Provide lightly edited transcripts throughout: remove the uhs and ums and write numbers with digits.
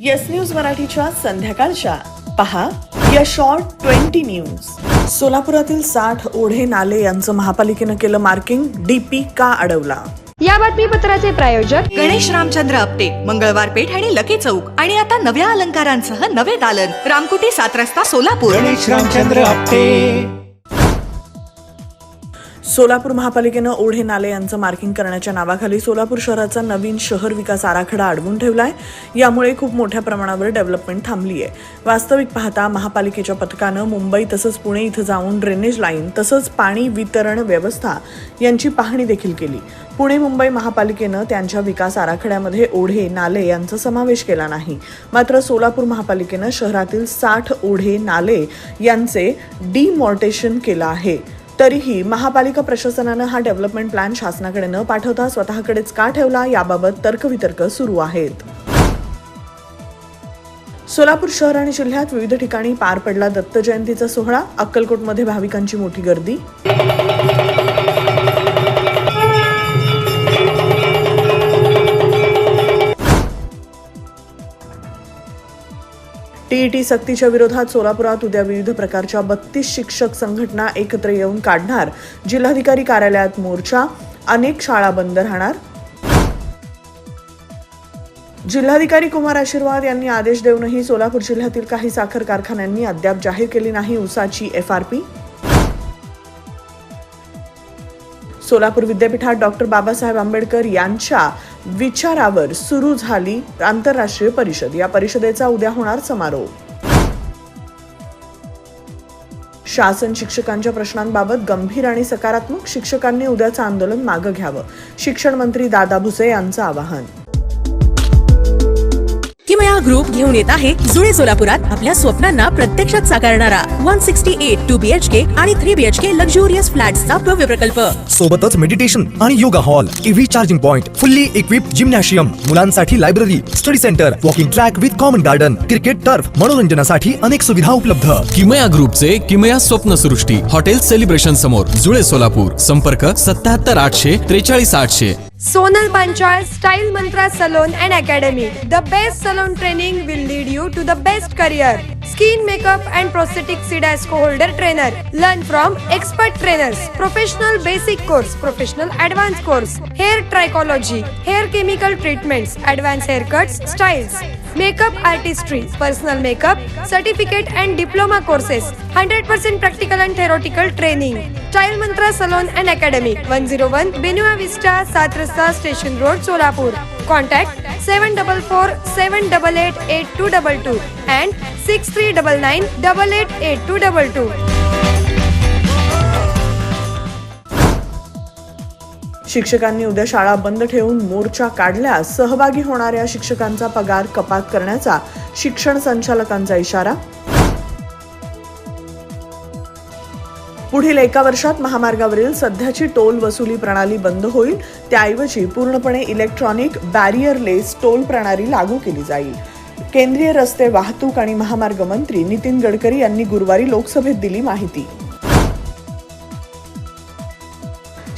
Yes news मराठीच्या संध्याकाळच्या पहा या शॉर्ट 20 न्यूज. सोलापुरातील 60 ओढे नाले यांचं महापालिकेनं केलं मार्किंग, डीपी का अडवला? या बातमीपत्राचे प्रायोजक गणेश रामचंद्र आपटे, मंगळवार पेठ आणि लकी चौक. आणि आता नव्या अलंकारांसह नवे दालन, रामकुटी 7 रस्ता सोलापूर. गणेश रामचंद्र आपटे. सोलापूर महापालिकेनं ओढे नाले यांचं मार्किंग करण्याच्या नावाखाली सोलापूर शहराचा नवीन शहर विकास आराखडा अडवून ठेवलाय. यामुळे खूप मोठ्या प्रमाणावर डेव्हलपमेंट थांबली आहे. वास्तविक पाहता महापालिकेच्या पथकानं मुंबई तसंच पुणे इथं जाऊन ड्रेनेज लाईन तसंच पाणी वितरण व्यवस्था यांची पाहणी देखील केली. पुणे मुंबई महापालिकेनं त्यांच्या विकास आराखड्यामध्ये ओढे नाले यांचा समावेश केला नाही. मात्र सोलापूर महापालिकेनं शहरातील 60 ओढे नाले यांचे डिमॉर्टेशन केलं आहे. तरीही महापालिका प्रशासनानं हा डेव्हलपमेंट प्लॅन शासनाकडे न पाठवता स्वतःकडेच का ठेवला, याबाबत तर्कवितर्क सुरू आहेत. सोलापूर शहर आणि जिल्ह्यात विविध ठिकाणी पार पडला दत्त जयंतीचा सोहळा. अक्कलकोटमध्ये भाविकांची मोठी गर्दी. टीईटी सक्तीच्या विरोधात सोलापुरात उद्या विविध प्रकारच्या 32 शिक्षक संघटना एकत्र येऊन काढणार जिल्हाधिकारी कार्यालयात मोर्चा. अनेक शाळा बंद राहणार. जिल्हाधिकारी कुमार आशीर्वाद यांनी आदेश देऊनही सोलापूर जिल्ह्यातील काही साखर कारखान्यांनी अद्याप जाहीर केली नाही ऊसाची FRP. सोलापूर विद्यापीठात डॉक्टर बाबासाहेब आंबेडकर यांच्या विचारावर सुरू झाली आंतरराष्ट्रीय परिषद. या परिषदेचा उद्या होणार समारोप. शासन शिक्षकांच्या प्रश्नांबाबत गंभीर आणि सकारात्मक, शिक्षकांनी उद्याचं आंदोलन मागे घ्यावं, शिक्षण मंत्री दादा भुसे यांचं आवाहन. किमया ग्रुप घेऊन येत आहे जुळे सोलापुरात आपल्या स्वप्नांना प्रत्यक्षात साकारणारा 168 2 BHK आणि 3 BHK लक्झुरियस फ्लॅट्सचा भव्य प्रकल्प. सोबतच मेडिटेशन आणि yoga hall, EV charging point, fully equipped gymnasium, मुलांसाठी library, study centre, walking track with common garden, cricket turf, मनोरंजनासाठी अनेक सुविधा उपलब्ध. किमया ग्रुपचे किमया स्वप्नसृष्टी हॉटेल सेलिब्रेशन समोर, जुळे सोलापूर. संपर्क 77 800 43 800. Sonal Panchal Style Mantra Salon and Academy. The best salon training will lead you to the best career. Skin makeup and prosthetic Sidasco holder trainer. Learn from expert trainers. Professional basic course, professional advanced course. Hair trichology, hair chemical treatments, advanced haircuts, styles. Makeup artistry, personal makeup, certificate and diploma courses. 100% practical and theoretical training. Style Mantra Salon and Academy. 101 Benua Vista, 7 Rasta Station Road, Solapur. Contact 744 788 8222 and 6399 888222. शिक्षकांनी उद्या शाळा बंद ठेवून मोर्चा काढल्यास सहभागी होणाऱ्या शिक्षकांचा पगार कपात करण्याचा शिक्षण संचालकांचा इशारा. पुढील 1 वर्षात महामार्गावरील सध्याची टोल वसुली प्रणाली बंद होईल. त्याऐवजी पूर्णपणे इलेक्ट्रॉनिक बॅरियरलेस टोल प्रणाली लागू केली जाईल. केंद्रीय रस्ते वाहतूक आणि महामार्ग मंत्री नितीन गडकरी यांनी गुरुवारी लोकसभेत दिली माहिती.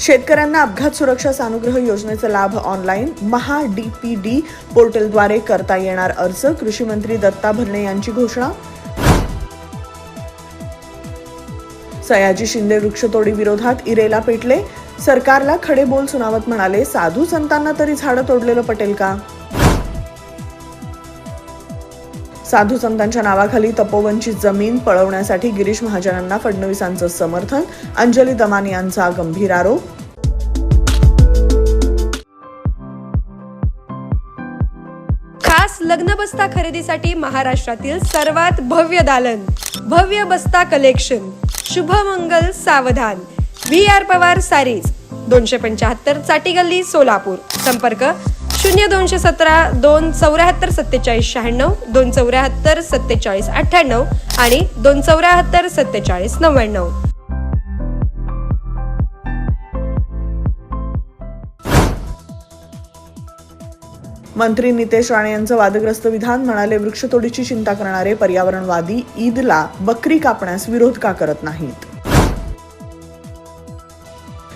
शेतकऱ्यांना अपघात सुरक्षा सानुग्रह योजनेचा लाभ ऑनलाईन महा DPD पोर्टलद्वारे करता येणार अर्ज. कृषी मंत्री दत्ता भरणे यांची घोषणा. सयाजी शिंदे वृक्षतोडी विरोधात इरेला पेटले. सरकारला खडे बोल सुनावत म्हणाले, साधू संतांना तरी झाडं तोडलेलं पटेल का? साधू संतांच्या नावाखाली तपोवनची जमीन पळवण्यासाठी गिरीश महाजनांना फडणवीसांचं समर्थन. अंजली दमानी यांचा गंभीर आरोप. खास लग्न बस्ता खरेदीसाठी महाराष्ट्रातील सर्वात भव्य दालन, भव्य बस्ता कलेक्शन, शुभमंगल सावधान, VR पवार सारीज, 275 चाटी गल्ली, सोलापूर. संपर्क 0217 274 47 96, 274 47 98 आणि 274 47 99. मंत्री नितेश राणे यांचं वादग्रस्त विधान. म्हणाले, वृक्षतोडीची चिंता करणारे पर्यावरणवादी ईदला बकरी कापण्यास विरोध का करत नाहीत.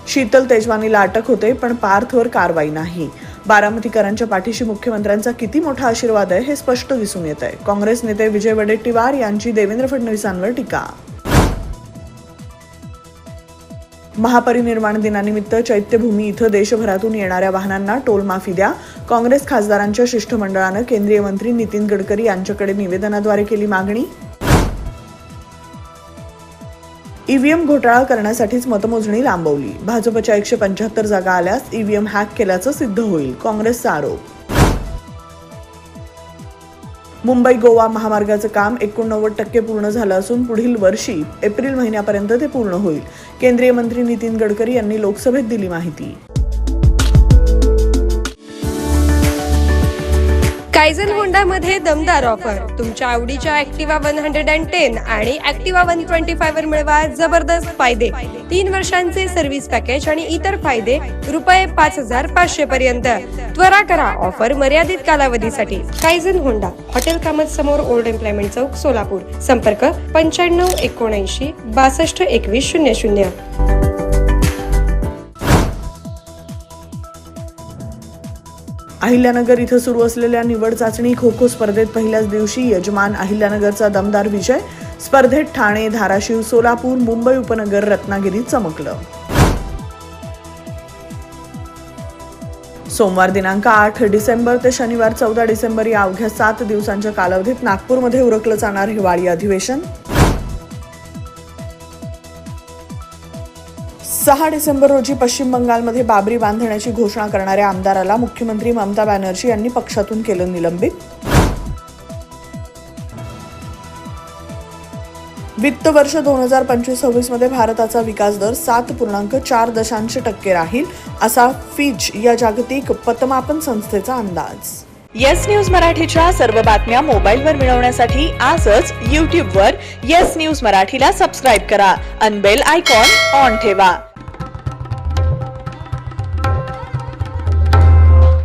शीतल तेजवानीला अटक होते पण पार्थवर कारवाई नाही. बारामतीकरांच्या पाठीशी मुख्यमंत्र्यांचा किती मोठा आशीर्वाद आहे हे स्पष्ट दिसून येत आहे. काँग्रेस नेते विजय वडेट्टीवार यांची देवेंद्र फडणवीसांवर टीका. महापरिनिर्वाण दिनानिमित्त चैत्यभूमी इथं देशभरातून येणाऱ्या वाहनांना टोल माफी द्या. काँग्रेस खासदारांच्या शिष्टमंडळानं केंद्रीय मंत्री नितीन गडकरी यांच्याकडे निवेदनाद्वारे केली मागणी. ईव्हीएम घोटाळा करण्यासाठीच मतमोजणी लांबवली. भाजपच्या 175 जागा आल्यास ईव्हीएम हॅक केल्याचं सिद्ध होईल, काँग्रेसचा आरोप. मुंबई गोवा महामार्गाचं काम 89% पूर्ण झालं असून पुढील वर्षी एप्रिल महिन्यापर्यंत ते पूर्ण होईल. केंद्रीय मंत्री नितीन गडकरी यांनी लोकसभेत दिली माहिती. कायझन होंडामध्ये दमदार ऑफर. तुमच्या आवडीच्या ॲक्टिवा 110 आणि ॲक्टिवा 125 वर मिळवा जबरदस्त फायदे. 3 वर्षांचे सर्व्हिस पॅकेज आणि इतर फायदे ₹5,500 पर्यंत. त्वरा करा, ऑफर मर्यादित कालावधीसाठी. कायझन होंडा, हॉटेल कामत समोर, ओल्ड एम्प्लॉयमेंट चौक, सोलापूर. संपर्क 9579 62 21 00. अहिल्यानगर इथं सुरू असलेल्या निवड चाचणी खो खो स्पर्धेत पहिल्याच दिवशी यजमान अहिल्यानगरचा दमदार विजय. स्पर्धेत ठाणे, धाराशिव, सोलापूर, मुंबई उपनगर, रत्नागिरी चमकलं. सोमवार दिनांक 8 डिसेंबर ते शनिवार 14 डिसेंबर या अवघ्या 7 दिवसांच्या कालावधीत नागपूरमध्ये उरकलं जाणार हिवाळी अधिवेशन. 6 डिसेंबर रोजी पश्चिम बंगालमध्ये बाबरी बांधण्याची घोषणा करणाऱ्या आमदाराला मुख्यमंत्री ममता बॅनर्जी यांनी पक्षातून केलं निलंबित. वित्त वर्ष 2025-26 मध्ये भारताचा विकास दर 7.4% राहील, असा फिच या जागतिक पतमापन संस्थेचा अंदाज. येस न्यूज मराठीच्या सर्व बातम्या मोबाईलवर मिळवण्यासाठी आजच YouTubeवर येस न्यूज मराठीला सबस्क्राईब करा आणि बेल आयकॉन ऑन ठेवा.